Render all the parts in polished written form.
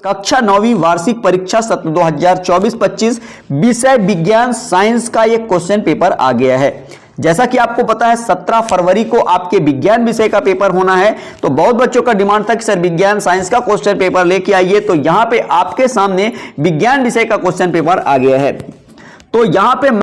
कक्षा 9वीं वार्षिक परीक्षा सत्र 2024-25 विषय विज्ञान साइंस का ये क्वेश्चन पेपर आ गया है। जैसा कि आपको पता है 17 फरवरी को आपके विज्ञान विषय का पेपर होना है, तो बहुत बच्चों का डिमांड था कि सर विज्ञान साइंस का क्वेश्चन पेपर लेके आइए। तो यहां पे आपके सामने विज्ञान विषय का क्वेश्चन पेपर आ गया है। तो यहां पे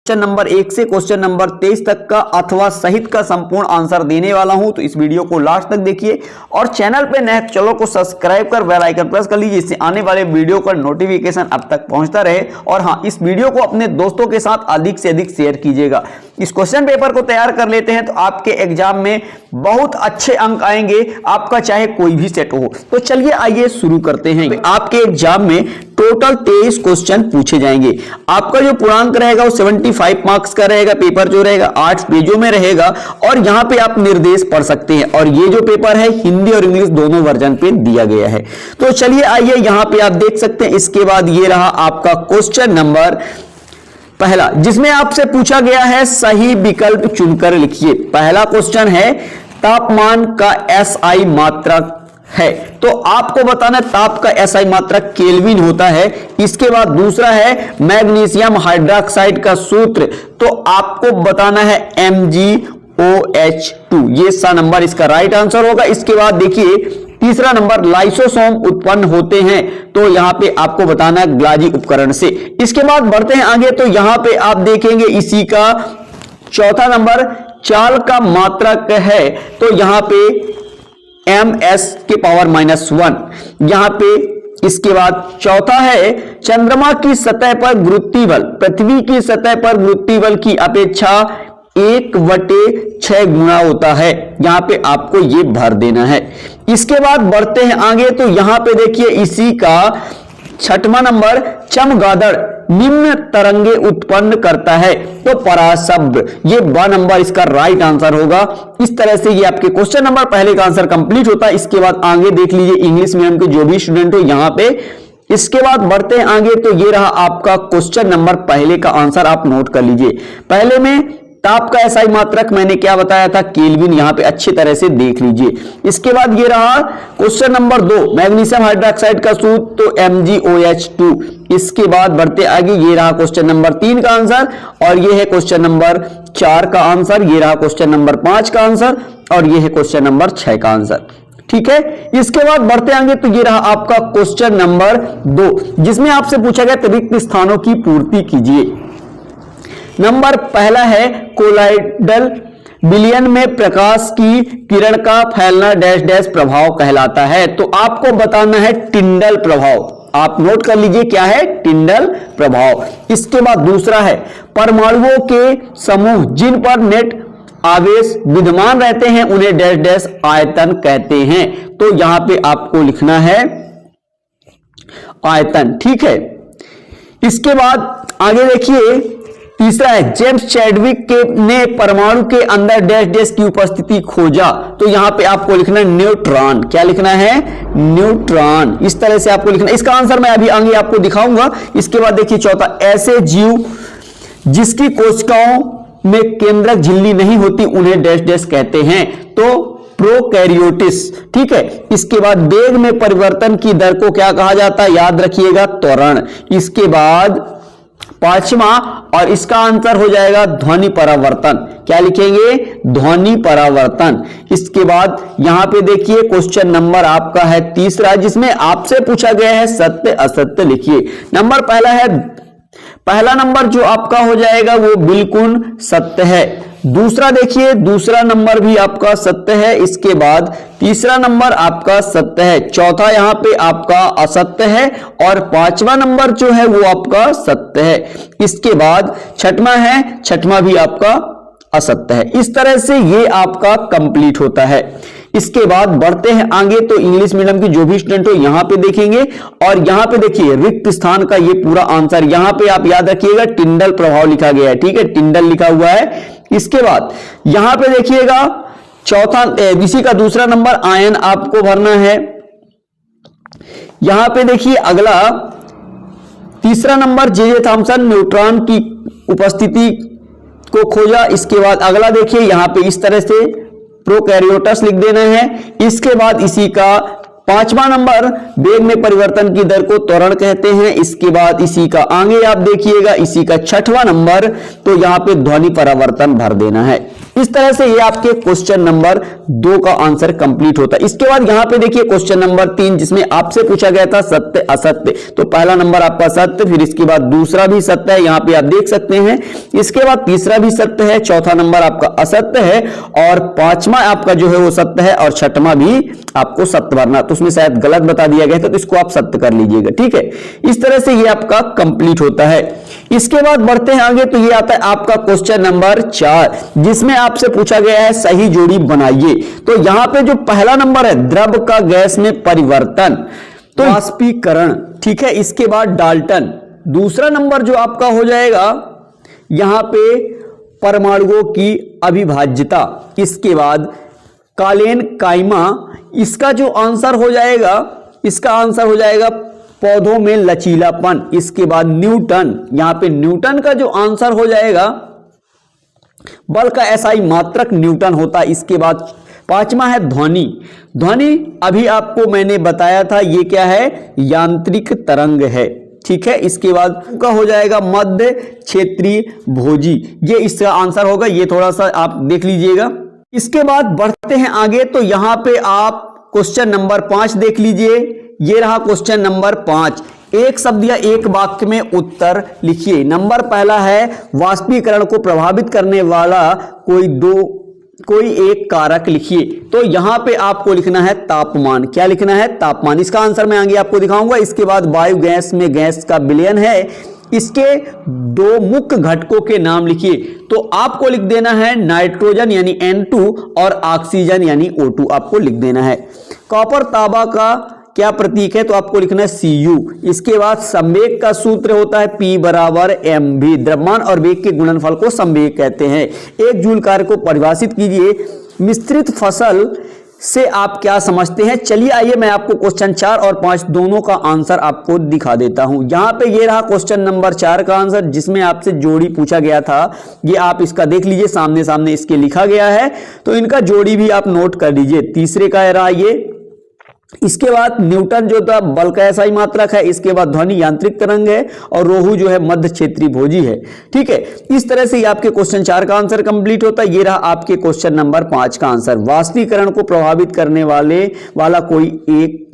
क्वेश्चन नंबर 1 से क्वेश्चन नंबर 23 तक का अथवा सहित का संपूर्ण आंसर देने वाला हूं, तो इस वीडियो को लास्ट तक देखिए और चैनल पे नए चैनल को सब्सक्राइब कर बेल आइकन प्रेस कर लीजिए, इससे आने वाले वीडियो का नोटिफिकेशन अब तक पहुंचता रहे। और हां, इस वीडियो को अपने दोस्तों के साथ अधिक से अधिक शेयर कीजिएगा। इस क्वेश्चन पेपर को तैयार कर लेते हैं तो आपके एग्जाम में बहुत अच्छे अंक आएंगे, आपका चाहे कोई भी सेट हो। तो चलिए आइए शुरू करते हैं। आपके एग्जाम में टोटल 23 क्वेश्चन पूछे जाएंगे। आपका जो पूर्णांक रहेगा वो 75 मार्क्स का रहेगा। पेपर जो रहेगा 8 पेजों में रहेगा और यहां पे आप निर्देश पढ़ सकते हैं। और ये जो पेपर है हिंदी और इंग्लिश दोनों वर्जन पे दिया गया है। तो चलिए आइए, यहां पे आप देख सकते हैं। इसके बाद ये रहा आपका क्वेश्चन नंबर पहला, जिसमें आपसे पूछा गया है सही विकल्प चुनकर लिखिए। पहला क्वेश्चन है तापमान का एसआई मात्रक है, तो आपको बताना ताप का एसआई मात्रक केल्विन होता है। इसके बाद दूसरा है मैग्नीशियम हाइड्रोक्साइड का सूत्र, तो आपको बताना है MgOH2। ये सा नंबर इसका राइट आंसर होगा। इसके बाद देखिए तीसरा नंबर लाइसोसोम उत्पन्न होते हैं, तो यहां पे आपको बताना है ग्लाजी उपकरण से। इसके बाद बढ़ते हैं आगे, तो यहां पे आप देखेंगे इसी का चौथा नंबर चाल का मात्रक है, तो यहां पे ms के पावर -1 यहां पे। इसके बाद चौथा है चंद्रमा की सतह पर गुरुत्वीय बल पृथ्वी की सतह पर गुरुत्वीय बल की अपेक्षा 1/6 गुना होता है। यहां पे आपको ये भर देना है। इसके बाद बढ़ते हैं आगे, तो यहां पे देखिए इसी का छठवां नंबर चमगादड़ निम्न तरंगे उत्पन्न करता है, तो पराशब्द। ये 2 नंबर इसका राइट आंसर होगा। इस तरह से ये आपके क्वेश्चन नंबर पहले का आंसर कंप्लीट होता है। इसके बाद आगे देख लीजिए इंग्लिश मीडियम के जो भी स्टूडेंट हो यहां पे। इसके बाद बढ़ते हैं आगे, तो ये रहा आपका क्वेश्चन नंबर पहले का आंसर, आप नोट कर लीजिए। पहले में ताप का एसआई मात्रक मैंने क्या बताया था, केल्विन, यहां पे अच्छी तरह से देख लीजिए। इसके बाद ये रहा क्वेश्चन नंबर 2 मैग्नीशियम हाइड्रोक्साइड का सूत्र, तो MgOH2। इसके बाद बढ़ते आगे, ये रहा क्वेश्चन नंबर 3 का आंसर और ये है क्वेश्चन नंबर 4 का आंसर। ये रहा क्वेश्चन नंबर 5 का आंसर और ये है क्वेश्चन नंबर 6 का आंसर। ठीक है, इसके बाद बढ़ते आगे, तो ये रहा आपका क्वेश्चन नंबर 2, जिसमें आपसे पूछा गया रिक्त स्थानों की पूर्ति कीजिए। नंबर पहला है कोलाइडल विलयन में प्रकाश की किरण का फैलना डैश डैश प्रभाव कहलाता है, तो आपको बताना है टिंडल प्रभाव। आप नोट कर लीजिए क्या है, टिंडल प्रभाव। इसके बाद दूसरा है परमाणुओं के समूह जिन पर नेट आवेश विद्यमान रहते हैं उन्हें डैश डैश आयतन कहते हैं, तो यहां पे आपको लिखना है आयतन। ठीक है, इसके बाद आगे देखिए तीसरा है जेम्स चैडविक ने परमाणु के अंदर डैश डैश की उपस्थिति खोजा, तो यहां पे आपको लिखना है न्यूट्रॉन। क्या लिखना है, न्यूट्रॉन। इस तरह से आपको लिखना है। इसका आंसर मैं अभी आगे आपको दिखाऊंगा। इसके बाद देखिए चौथा, ऐसे जीव जिसकी कोशिकाओं में केंद्रक झिल्ली नहीं होती उन्हें डैश डैश कहते हैं, तो प्रोकैरियोटिस। ठीक है, इसके बाद वेग में परिवर्तन की दर को क्या कहा जाता है, याद रखिएगा त्वरण। इसके बाद पांचवा और इसका आंसर हो जाएगा ध्वनि परावर्तन। क्या लिखेंगे, ध्वनि परावर्तन। इसके बाद यहां पे देखिए क्वेश्चन नंबर आपका है तीसरा, जिसमें आपसे पूछा गया है सत्य असत्य लिखिए। नंबर पहला नंबर जो आपका हो जाएगा वो बिल्कुल सत्य है। दूसरा देखिए, दूसरा नंबर भी आपका सत्य है। इसके बाद तीसरा नंबर आपका सत्य है। चौथा यहां पे आपका असत्य है और 5वां नंबर जो है वो आपका सत्य है। इसके बाद छठवां भी आपका असत्य है। इस तरह से ये आपका कंप्लीट होता है। इसके बाद बढ़ते हैं आगे, तो इंग्लिश मीडियम की जो भी स्टूडेंट हो यहां पे देखेंगे और यहां पे देखिए रिक्त स्थान का ये पूरा आंसर, यहां पे आप याद रखिएगा टिंडल प्रभाव लिखा गया है। ठीक है, टिंडल लिखा हुआ है। इसके बाद यहां पे देखिएगा चौथा, इसी का दूसरा नंबर आयन आपको भरना है। यहां पे देखिए अगला तीसरा नंबर जे थॉमसन न्यूट्रॉन की उपस्थिति को खोजा। इसके बाद अगला देखिए यहां पे इस तरह से प्रोकैरियोटस लिख देना है। इसके बाद इसी का पांचवा नंबर, वेग में परिवर्तन की दर को त्वरण कहते हैं। इसके बाद इसी का आगे आप देखिएगा, इसी का छठवां नंबर, तो यहां पे ध्वनि परावर्तन भर देना है। इस तरह से ये आपके क्वेश्चन नंबर 2 का आंसर कंप्लीट होता है। इसके बाद यहां पे देखिए क्वेश्चन नंबर 3, जिसमें आपसे पूछा गया था सत्य असत्य। तो पहला नंबर आपका सत्य, फिर इसके बाद दूसरा भी सत्य है, यहां पे आप देख सकते हैं। इसके बाद तीसरा भी सत्य है, चौथा नंबर आपका असत्य है, और पांचवा आपका जो है वो सत्य है, और छठवां भी आपको सत्य भरना। तो उसमें शायद गलत बता दिया गया था, तो इसको आप सत्य कर लीजिएगा, ठीक है। इस तरह से ये आपका कंप्लीट होता है। इसके बाद बढ़ते हैं आगे, तो ये आता है आपका क्वेश्चन नंबर 4, जिसमें आपसे पूछा गया है सही जोड़ी बनाइए। तो यहां पे जो पहला नंबर है, द्रव का गैस में परिवर्तन, तो वाष्पीकरण, ठीक है। इसके बाद डाल्टन। दूसरा नंबर जो आपका हो जाएगा यहां पे परमाणुओं की अविभाज्यता। इसके बाद कालेन काइमा, इसका जो आंसर हो जाएगा, इसका आंसर हो जाएगा पौधों में लचीलापन। इसके बाद न्यूटन, यहां पे न्यूटन का जो आंसर हो जाएगा, बल का एसआई मात्रक न्यूटन होता है। इसके बाद पांचवा है ध्वनि। ध्वनि अभी आपको मैंने बताया था, ये क्या है, यांत्रिक तरंग है, ठीक है। इसके बाद का हो जाएगा मध्य क्षेत्रीय भोजी, ये इसका आंसर होगा, ये थोड़ा सा आप देख लीजिएगा। इसके बाद बढ़ते हैं आगे, तो यहां पे आप क्वेश्चन नंबर 5 देख लीजिए। ये रहा क्वेश्चन नंबर 5। एक शब्द या एक वाक्य में उत्तर लिखिए। नंबर पहला है वाष्पीकरण को प्रभावित करने वाला कोई एक कारक लिखिए। तो यहां पे आपको लिखना है तापमान। क्या लिखना है? तापमान। इसका आंसर मैं आगे आपको दिखाऊंगा। इसके बाद वायु गैस में गैस का विलयन है, इसके 2 मुख्य घटकों के नाम लिखिए। तो आपको लिख देना है नाइट्रोजन यानी N2 और ऑक्सीजन यानी O2 आपको लिख देना है। कॉपर तांबा का क्या प्रतीक है? तो आपको लिखना है Cu। इसके बाद संवेग का सूत्र होता है P बराबर mv। द्रव्यमान और वेग के गुणनफल को संवेग कहते हैं। एक जूल कार्य को परिभाषित कीजिए। मिश्रित फसल से आप क्या समझते हैं? चलिए आइए मैं आपको क्वेश्चन 4 और 5 दोनों का आंसर आपको दिखा देता हूं। यहां पे ये रहा क्वेश्चन नंबर 4 का आंसर, जिसमें आपसे जोड़ी पूछा गया था। ये आप इसका देख लीजिए, सामने सामने इसके लिखा गया है, तो इनका जोड़ी भी आप नोट कर लीजिए। तीसरे का रहा ये। इसके बाद न्यूटन जो था बल का एसआई मात्रक है। इसके बाद ध्वनि यांत्रिक तरंग है, और रोहू जो है मध्य क्षेत्रीय भोजी है, ठीक है। इस तरह से ये आपके क्वेश्चन 4 का आंसर कंप्लीट होता है। ये रहा आपके क्वेश्चन नंबर 5 का आंसर, वाष्पीकरण को प्रभावित करने वाला कोई एक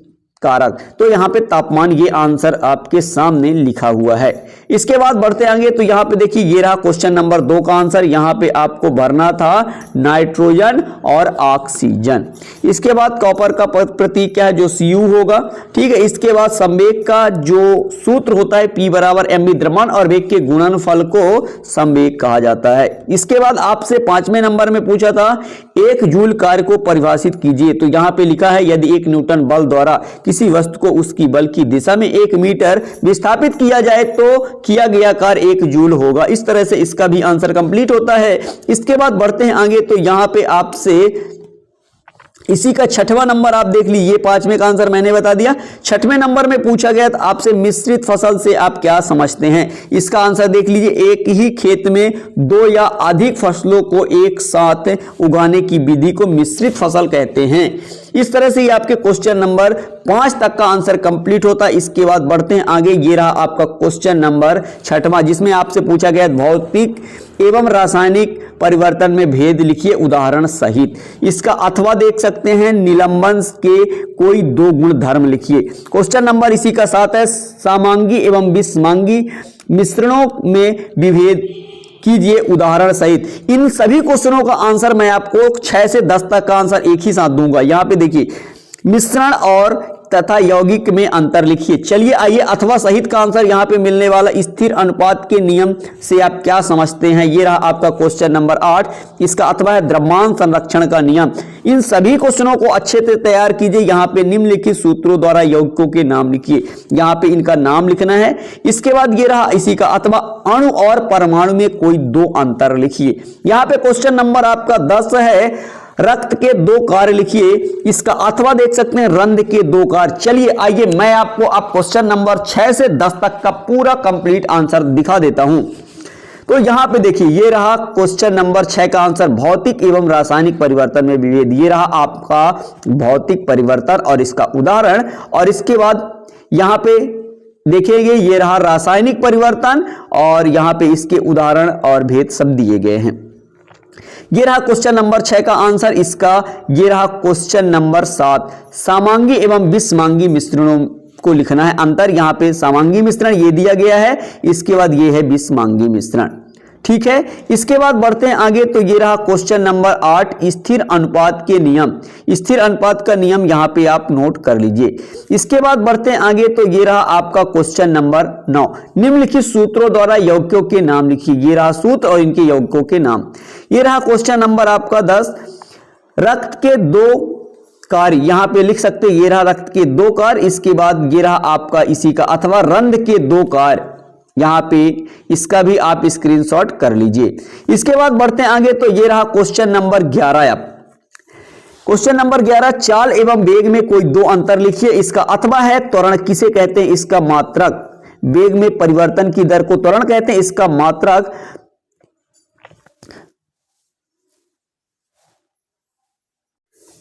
कारक। तो यहां पे तापमान, ये आंसर आपके सामने लिखा हुआ है। इसके बाद बढ़ते आएंगे, तो यहां पे देखिए ये रहा क्वेश्चन नंबर 2 का आंसर। यहां पे आपको भरना था नाइट्रोजन और ऑक्सीजन। इसके बाद कॉपर का प्रतीक क्या है? जो Cu होगा, ठीक है। इसके बाद संवेग का जो सूत्र होता है P बराबर mv। द्रव्यमान और वेग के गुणनफल को संवेग कहा जाता है। इसके बाद आपसे 5वें नंबर में पूछा था एक जूल कार्य को परिभाषित कीजिए। तो यहां पे लिखा है यदि 1 न्यूटन बल द्वारा किसी वस्तु को उसकी बल की दिशा में 1 मीटर विस्थापित किया जाए तो किया गया कार्य 1 जूल होगा। इस तरह से इसका भी आंसर कंप्लीट होता है। इसके बाद बढ़ते हैं आगे, तो यहां पे आपसे इसी का 6वां नंबर आप देख लीजिए। 5वें का आंसर मैंने बता दिया। 6वें नंबर में पूछा गया था आपसे मिश्रित फसल से आप क्या समझते हैं? इसका आंसर देख लीजिए। एक ही खेत में 2 या अधिक फसलों को एक साथ उगाने की विधि को मिश्रित फसल कहते हैं। इस तरह से ये आपके क्वेश्चन नंबर 5 तक का आंसर कंप्लीट होता है। इसके बाद बढ़ते हैं आगे। ये रहा आपका क्वेश्चन नंबर 6वां, जिसमें आपसे पूछा गया भौतिक एवं रासायनिक परिवर्तन में भेद लिखिए उदाहरण सहित। इसका अथवा देख सकते हैं, निलंबन के कोई 2 गुण धर्म लिखिए। क्वेश्चन नंबर इसी का 7 है, समांगी एवं विषमांगी मिश्रणों में विभेद कीजिए उदाहरण सहित। इन सभी क्वेश्चनों का आंसर मैं आपको 6 से 10 तक का आंसर एक ही साथ दूंगा। यहां पे देखिए मिश्रण और तथा यौगिक में अंतर लिखिए। चलिए आइए अथवा सहित का आंसर यहां पे मिलने वाला स्थिर अनुपात के नियम से आप क्या समझते हैं? ये रहा आपका क्वेश्चन नंबर 8। इसका अथवा है द्रव्यमान संरक्षण का नियम। इन सभी क्वेश्चनों को अच्छे से तैयार कीजिए। यहां पे निम्नलिखित सूत्रों द्वारा यौगिकों के नाम लिखिए। यहां पे इनका नाम लिखना है। इसके बाद ये रहा इसी का अथवा अणु और परमाणु में कोई 2 अंतर लिखिए। यहां पे क्वेश्चन नंबर आपका 10 है, रक्त के 2 कार्य लिखिए। इसका अथवा देख सकते हैं रंध्र के 2 कार्य। चलिए आइए मैं आपको अब क्वेश्चन नंबर 6 से 10 तक का पूरा कंप्लीट आंसर दिखा देता हूं। तो यहां पे देखिए ये रहा क्वेश्चन नंबर 6 का आंसर, भौतिक एवं रासायनिक परिवर्तन में विभेद। ये रहा आपका भौतिक परिवर्तन और इसका उदाहरण। और इसके बाद यहां पे देखेंगे ये रहा रासायनिक परिवर्तन और यहां पे इसके उदाहरण और भेद सब दिए गए हैं। ये रहा क्वेश्चन नंबर 6 का आंसर इसका। ये रहा क्वेश्चन नंबर 7, समांगी एवं विषमांगी मिश्रणों को लिखना है अंतर। यहां पे समांगी मिश्रण ये दिया गया है, इसके बाद ये है विषमांगी मिश्रण, ठीक है। इसके बाद बढ़ते हैं आगे, तो ये रहा क्वेश्चन नंबर 8, स्थिर अनुपात के नियम। स्थिर अनुपात का नियम यहां पे आप नोट कर लीजिए। इसके बाद बढ़ते हैं आगे, तो ये रहा आपका क्वेश्चन नंबर 9, निम्नलिखित सूत्रों द्वारा यौगिकों के नाम लिखिए। ये रहा सूत्र और इनके यौगिकों के नाम। ये रहा क्वेश्चन नंबर आपका 10, रक्त के 2 कार्य यहां पे लिख सकते हैं। ये रहा रक्त के 2 कार्य। इसके बाद ये रहा आपका इसी का अथवा रंध्र के 2 कार्य, यहां पे इसका भी आप स्क्रीनशॉट कर लीजिए। इसके बाद बढ़ते हैं आगे, तो ये रहा क्वेश्चन नंबर 11। क्वेश्चन नंबर 11, चाल एवं वेग में कोई 2 अंतर लिखिए। इसका अथवा है त्वरण किसे कहते हैं, इसका मात्रक। वेग में परिवर्तन की दर को त्वरण कहते हैं, इसका मात्रक।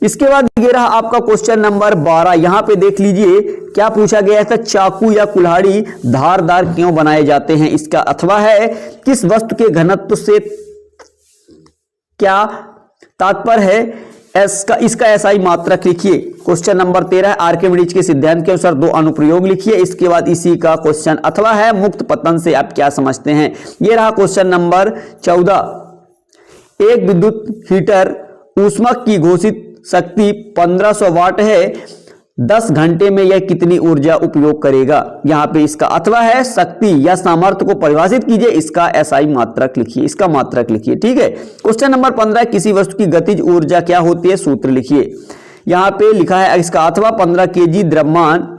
इसके बाद ये रहा आपका क्वेश्चन नंबर 12। यहां पे देख लीजिए क्या पूछा गया था, चाकू या कुल्हाड़ी धारदार क्यों बनाए जाते हैं। इसका अथवा है किस वस्तु के घनत्व से क्या तात्पर्य है। इसका एसआई मात्रक लिखिए। क्वेश्चन नंबर 13, आर्किमिडीज के सिद्धांत के अनुसार 2 अनुप्रयोग लिखिए। इसके बाद इसी का क्वेश्चन अथवा है मुक्त पतन से आप क्या समझते हैं। यह रहा क्वेश्चन नंबर 14, एक विद्युत हीटर ऊष्मक की घोषित शक्ति 1500 वाट है, 10 घंटे में यह कितनी ऊर्जा उपयोग करेगा। यहां पे इसका अथवा है शक्ति या सामर्थ्य को परिभाषित कीजिए। इसका एसआई मात्रक लिखिए, इसका मात्रक लिखिए, ठीक है। क्वेश्चन नंबर 15, किसी वस्तु की गतिज ऊर्जा क्या होती है, सूत्र लिखिए। यहां पे लिखा है इसका अथवा 15 केजी द्रव्यमान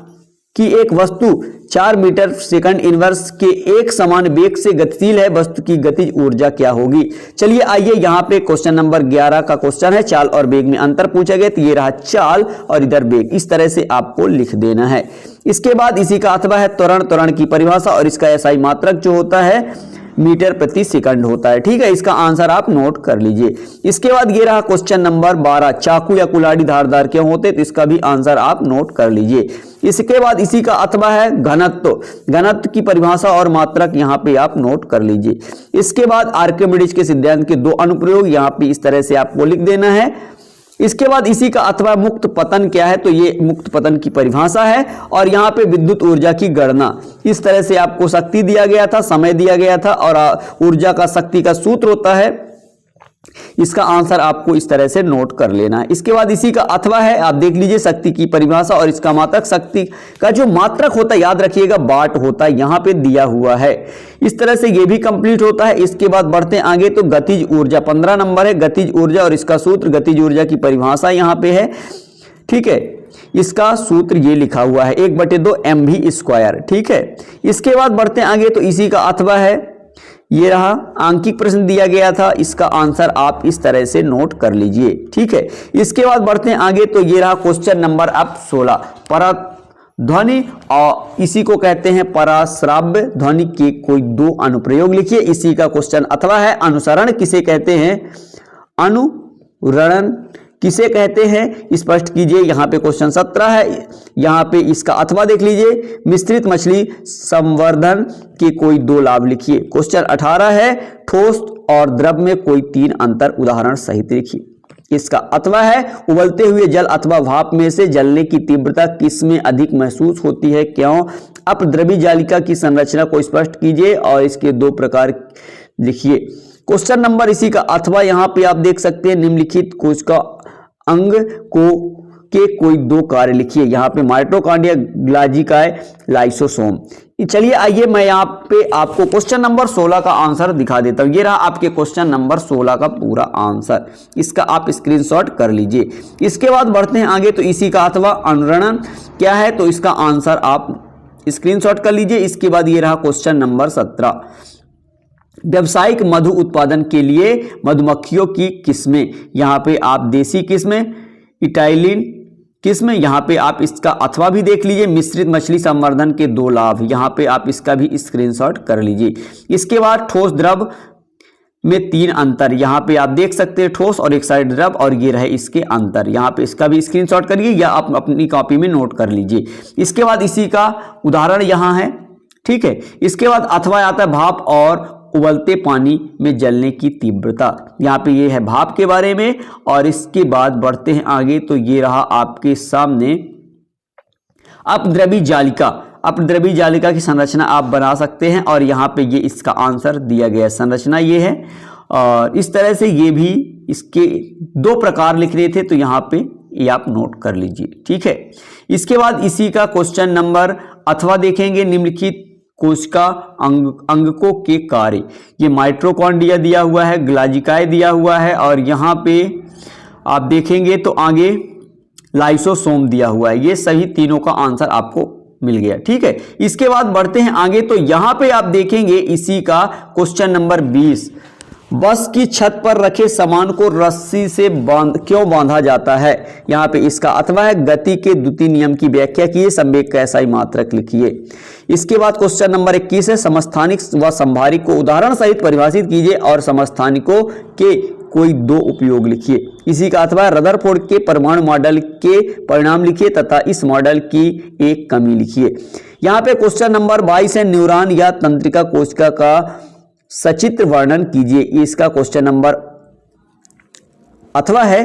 कि एक वस्तु 4 मीटर सेकंड इनवर्स के एक समान वेग से गतिशील है, वस्तु की गतिज ऊर्जा क्या होगी। चलिए आइए यहाँ पे क्वेश्चन नंबर 11 का क्वेश्चन है, चाल और वेग में अंतर पूछा गया। तो ये रहा चाल और इधर वेग, इस तरह से आपको लिख देना है। इसके बाद इसी का अथवा है त्वरण, त्वरण की परिभाषा और इसका एसआई मात्रक जो होता है मीटर प्रति सेकंड होता है, ठीक है। इसका आंसर आप नोट कर लीजिए। इसके बाद ये रहा क्वेश्चन नंबर 12, चाकू या कुल्हाड़ी धारदार क्यों होते, तो इसका भी आंसर आप नोट कर लीजिए। इसके बाद इसी का अथवा है घनत्व, घनत्व की परिभाषा और मात्रक यहां पे आप नोट कर लीजिए। इसके बाद आर्किमिडीज के सिद्धांत के 2 अनुप्रयोग यहां पे इस तरह से आपको लिख देना है। इसके बाद इसी का अथवा मुक्त पतन क्या है, तो ये मुक्त पतन की परिभाषा है और यहाँ पे विद्युत ऊर्जा की गणना। इस तरह से आपको शक्ति दिया गया था, समय दिया गया था और ऊर्जा का शक्ति का सूत्र होता है। इसका आंसर आपको इस तरह से नोट कर लेना है। इसके बाद इसी का अथवा है, आप देख लीजिए शक्ति की परिभाषा और इसका मात्रक। शक्ति का जो मात्रक होता है याद रखिएगा वाट होता है, यहां पे दिया हुआ है। इस तरह से ये भी कंप्लीट होता है। इसके बाद बढ़ते हैं आगे, तो गतिज ऊर्जा 15 नंबर है, गतिज ऊर्जा और इसका सूत्र। गतिज ऊर्जा की परिभाषा यहां पे है, ठीक है। इसका सूत्र ये लिखा हुआ है 1/2 mv², ठीक है। इसके बाद बढ़ते हैं आगे, तो इसी का अथवा है, ये रहा आंकिक प्रश्न दिया गया था, इसका आंसर आप इस तरह से नोट कर लीजिए, ठीक है। इसके बाद बढ़ते हैं आगे, तो ये रहा क्वेश्चन नंबर अब 16, पराध्वनि और इसी को कहते हैं पराश्राव्य ध्वनि के कोई 2 अनुप्रयोग लिखिए। इसी का क्वेश्चन अथवा है अनुसरण किसे कहते हैं, अनुरणन किसे कहते हैं, स्पष्ट कीजिए। यहां पे क्वेश्चन 17 है, यहां पे इसका अथवा देख लीजिए, मिश्रित मछली संवर्धन के कोई 2 लाभ लिखिए। क्वेश्चन 18 है, ठोस और द्रव में कोई 3 अंतर उदाहरण सहित लिखिए। इसका अथवा है उबलते हुए जल अथवा भाप में से जलने की तीव्रता किस में अधिक महसूस होती है, क्यों। अपद्रवी जालिका की संरचना को स्पष्ट कीजिए और इसके 2 प्रकार लिखिए। क्वेश्चन नंबर इसी का अथवा यहां पे आप देख सकते हैं, निम्नलिखित कोशिका अंग को के कोई 2 कार्य लिखिए। यहाँ पे माइटोकॉन्ड्रिया, ग्लाजिकाए, लाइसोसोम। चलिए आइए मैं यहाँ पे आपको क्वेश्चन नंबर 16 का आंसर दिखा देता हूँ। ये रहा आपके क्वेश्चन नंबर 16 का पूरा आंसर, इसका आप स्क्रीनशॉट कर लीजिए। इसके बाद बढ़ते हैं आगे, तो इसी का अथवा अनुरणन क्या है, तो इसका आंसर आप स्क्रीनशॉट कर लीजिए। इसके बाद ये रहा क्वेश्चन नंबर 17, व्यावसायिक मधु उत्पादन के लिए मधुमक्खियों की किस्में। यहाँ पे आप देसी किस्में, इटाइलिन, किस में, यहाँ पे आप इसका अथवा भी देख लीजिए, मिश्रित मछली संवर्धन के 2 लाभ, यहाँ पे आप इसका भी स्क्रीनशॉट कर लीजिए। इसके बाद ठोस द्रव में 3 अंतर, यहाँ पे आप देख सकते हैं ठोस और एक साइड द्रव, और ये रहे इसके अंतर, यहाँ पे इसका भी स्क्रीनशॉट करिए या आप अपनी कॉपी में नोट कर लीजिए। इसके बाद इसी का उदाहरण यहाँ है, ठीक है। इसके बाद अथवा आता है भाप और उबलते पानी में जलने की तीव्रता, यहाँ पे ये है भाप के बारे में। और इसके बाद बढ़ते हैं आगे, तो ये रहा आपके सामने अपद्रवी जालिका। अपद्रवी जालिका की संरचना आप बना सकते हैं, और यहाँ पे ये इसका आंसर दिया गया है, संरचना ये है। और इस तरह से ये भी इसके 2 प्रकार लिख रहे थे, तो यहाँ पे ये आप नोट कर लीजिए, ठीक है। इसके बाद इसी का क्वेश्चन नंबर अथवा देखेंगे, निम्नलिखित कोशिका अंगकों के कार्य। ये माइटोकॉन्ड्रिया दिया हुआ है, ग्लाजिकाए दिया हुआ है, और यहाँ पे आप देखेंगे तो आगे लाइसोसोम दिया हुआ है। ये सभी तीनों का आंसर आपको मिल गया, ठीक है। इसके बाद बढ़ते हैं आगे, तो यहाँ पे आप देखेंगे इसी का क्वेश्चन नंबर 20, बस की छत पर रखे सामान को रस्सी से क्यों बांधा जाता है। यहाँ पे इसका अथवा है गति के द्वितीय नियम की व्याख्या कीजिए, संवेग का SI मात्रक लिखिए। इसके बाद क्वेश्चन नंबर 21 है, समस्थानिक व संभारिक को उदाहरण सहित परिभाषित कीजिए और समस्थानिकों के कोई 2 उपयोग लिखिए। इसी का अथवा रदरफोर्ड के परमाणु मॉडल के परिणाम लिखिए तथा इस मॉडल की एक कमी लिखिए। यहाँ पे क्वेश्चन नंबर 22 है, न्यूरॉन या तंत्रिका कोशिका का सचित्र वर्णन कीजिए। इसका क्वेश्चन नंबर अथवा है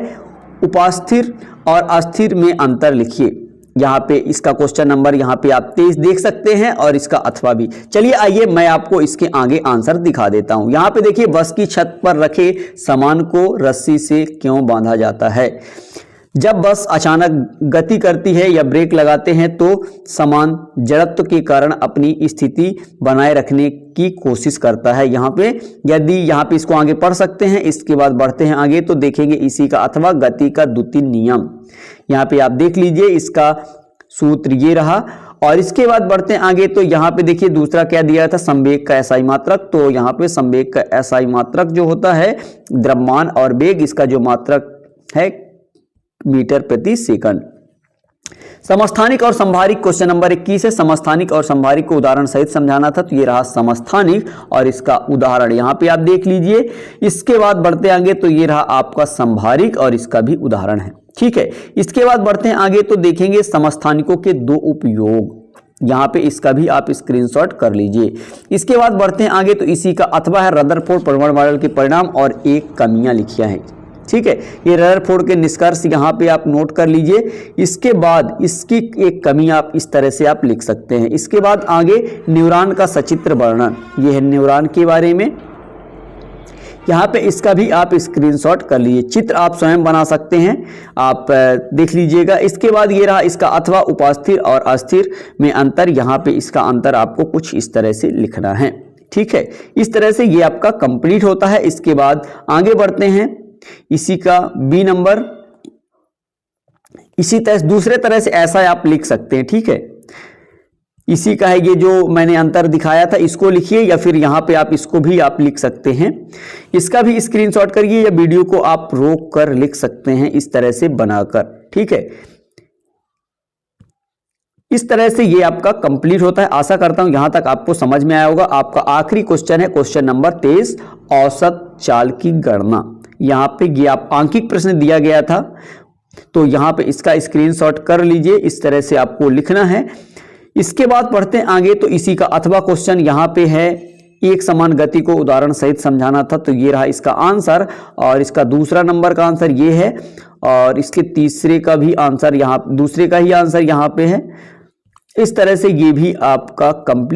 उपास्थिर और अस्थिर में अंतर लिखिए। यहाँ पे इसका क्वेश्चन नंबर यहाँ पे आप 23 देख सकते हैं, और इसका अथवा भी। चलिए आइए मैं आपको इसके आगे आंसर दिखा देता हूँ। यहाँ पे देखिए, बस की छत पर रखे सामान को रस्सी से क्यों बांधा जाता है। जब बस अचानक गति करती है या ब्रेक लगाते हैं तो सामान जड़त्व के कारण अपनी स्थिति बनाए रखने की कोशिश करता है। यहाँ पे यदि यहाँ पे इसको आगे पढ़ सकते हैं। इसके बाद बढ़ते हैं आगे, तो देखेंगे इसी का अथवा गति का द्वितीय नियम। यहाँ पे आप देख लीजिए, इसका सूत्र ये रहा। और इसके बाद बढ़ते हैं आगे, तो यहाँ पे देखिए दूसरा क्या दिया था, संवेग का SI मात्रक। तो यहाँ पे संवेग का SI मात्रक जो होता है द्रव्यमान और वेग, इसका जो मात्रक है मीटर प्रति सेकंड। समस्थानिक और संभारिक क्वेश्चन नंबर 21 है, समस्थानिक और संभारिक को उदाहरण सहित समझाना था। तो ये रहा समस्थानिक और इसका उदाहरण यहाँ पे आप देख लीजिए। इसके बाद बढ़ते आगे, तो ये रहा आपका संभारिक और इसका भी उदाहरण है, ठीक है। इसके बाद बढ़ते हैं आगे, तो देखेंगे समस्थानिकों के 2 उपयोग। यहाँ पे इसका भी आप स्क्रीनशॉट कर लीजिए। इसके बाद बढ़ते हैं आगे, तो इसी का अथवा है रदरफोर्ड परमाणु मॉडल के परिणाम और एक कमियां लिखियां हैं, ठीक है। ये रदरफोर्ड के निष्कर्ष यहाँ पे आप नोट कर लीजिए। इसके बाद इसकी एक कमी आप इस तरह से आप लिख सकते हैं। इसके बाद आगे न्यूरॉन का सचित्र वर्णन, ये है न्यूरॉन के बारे में। यहाँ पे इसका भी आप स्क्रीनशॉट कर लीजिए, चित्र आप स्वयं बना सकते हैं, आप देख लीजिएगा। इसके बाद ये रहा इसका अथवा उपास्थिर और अस्थिर में अंतर। यहाँ पे इसका अंतर आपको कुछ इस तरह से लिखना है, ठीक है। इस तरह से ये आपका कंप्लीट होता है। इसके बाद आगे बढ़ते हैं, इसी का B नंबर। इसी तरह दूसरे तरह से ऐसा आप लिख सकते हैं, ठीक है। इसी का है ये जो मैंने अंतर दिखाया था, इसको लिखिए या फिर यहाँ पे आप इसको भी आप लिख सकते हैं। इसका भी स्क्रीनशॉट करिए या वीडियो को आप रोक कर लिख सकते हैं, इस तरह से बनाकर, ठीक है। इस तरह से ये आपका कंप्लीट होता है। आशा करता हूं यहां तक आपको समझ में आया होगा। आपका आखिरी क्वेश्चन है क्वेश्चन नंबर 23, औसत चाल की गणना। यहाँ पे ये आप आंकिक प्रश्न दिया गया था, तो यहाँ पे इसका स्क्रीनशॉट कर लीजिए। इस तरह से आपको लिखना है। इसके बाद पढ़ते हैं आगे, तो इसी का अथवा क्वेश्चन यहाँ पे है, एक समान गति को उदाहरण सहित समझाना था। तो ये रहा इसका आंसर, और इसका दूसरा नंबर का आंसर ये है, और इसके तीसरे का भी आंसर यहाँ, दूसरे का ही आंसर यहाँ पे है। इस तरह से ये भी आपका कंप्लीट